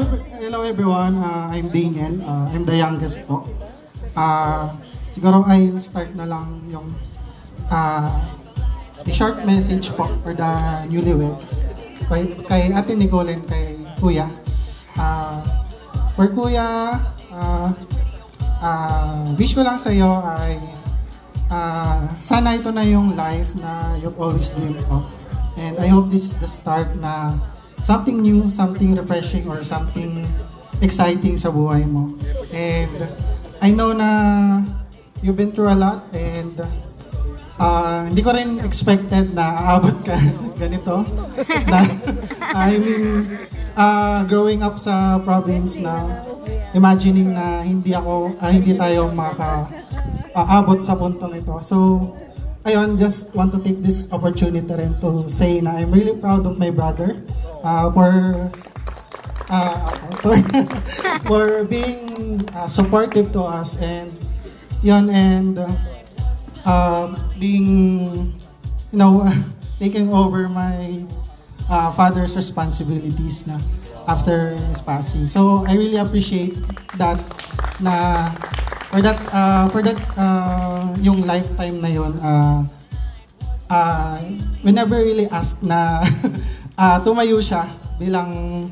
hello everyone. I'm Daniel. I'm the youngest po. Siguro ay start na lang yung a short message po for the newlywed. Kay Ate Nicole and kay Kuya. For Kuya, wish ko lang sa'yo ay sana ito na yung life na you've always dreamed of. And I hope this is the start na something new, something refreshing, or something exciting sa buhay mo. And I know na you've been through a lot and hindi ko rin expected na aabot ka ganito. I mean, growing up sa province na imagining na hindi tayo maka-aabot sa puntong ito. So, ayun, just want to take this opportunity rin to say na I'm really proud of my brother for being supportive to us and yun, and being, taking over my father's responsibilities na after his passing. So I really appreciate that na for that yung lifetime na yun, we never really ask na tumayo siya bilang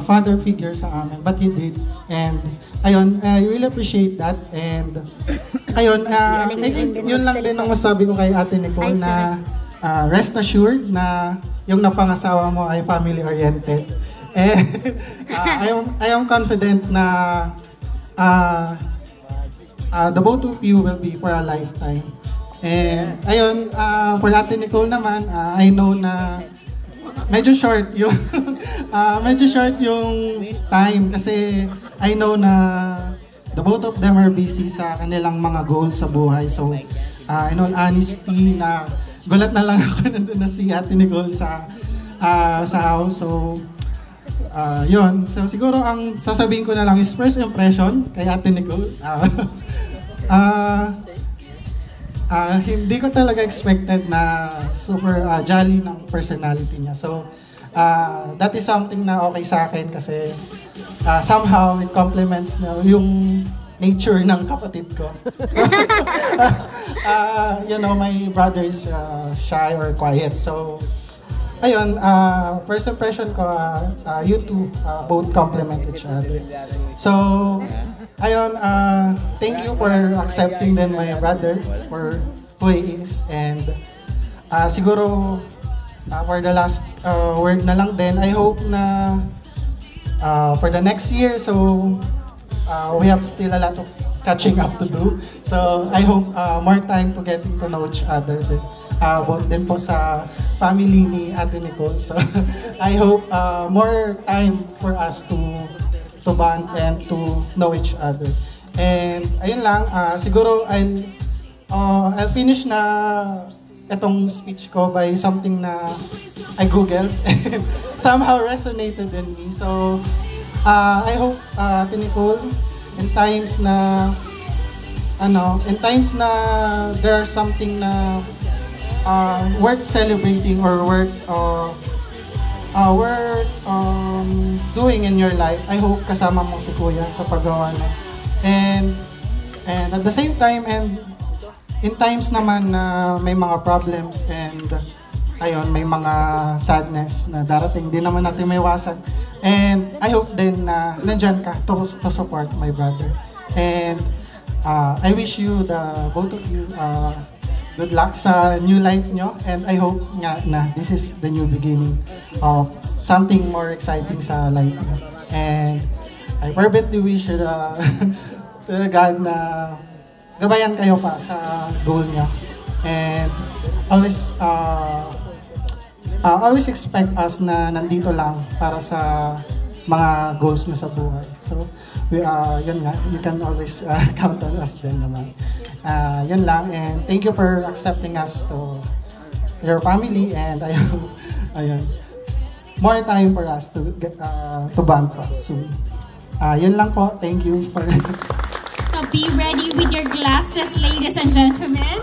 father figure sa amin, but he did. And ayun, I really appreciate that. And ayun, I think yun lang din ang masabi ko kay Ate Nicole na rest assured na yung napangasawa mo ay family-oriented. And I am confident na the both of you will be for a lifetime. And ayun, for Ate Nicole naman, I know na medyo short yung time kasi I know na the both of them are busy sa kanilang mga goals sa buhay. So in all honesty, na gulat na lang ako nandun na si Ate Nicole sa house. So yun, so siguro ang sasabihin ko na lang is first impression kay Ate Nicole. Hindi ko talaga expected na super jolly ng personality niya. So, that is something na okay sa akin kasi somehow it complements na yung nature ng kapatid ko. So, my brother is shy or quiet. So, ayun, first impression ko, you two both complement each other. So, ayun, thank you for accepting then my brother for who he is. And siguro, for the last word na lang din, I hope na for the next year, so we have still a lot of catching up to do. So, I hope more time to getting to know each other din. Both din po sa family ni Ate Nicole. So, I hope more time for us to bond and to know each other. And ayun lang, siguro I'll finish na itong speech ko by something na I googled and somehow resonated in me. So I hope Ate Nicole, in times na there are something na worth celebrating or worth doing in your life, I hope kasama mo si Kuya sa paggawa na. And at the same time, and in times naman na may mga problems and ayun, may mga sadness na darating, di naman natin may iwasan. And I hope din na nandyan ka to support my brother. And I wish you, both of you, good luck sa new life nyo, and I hope nga na this is the new beginning of something more exciting sa life nyo. And I fervently wish to God na gabayan kayo pa sa goal nyo. And always expect us na nandito lang para sa mga goals nyo sa buhay. So, yun nga, you can always count on us din naman. Yun lang, and thank you for accepting us to your family, and ayun, more time for us to bond pa soon. Yun lang po, thank you for So be ready with your glasses, ladies and gentlemen.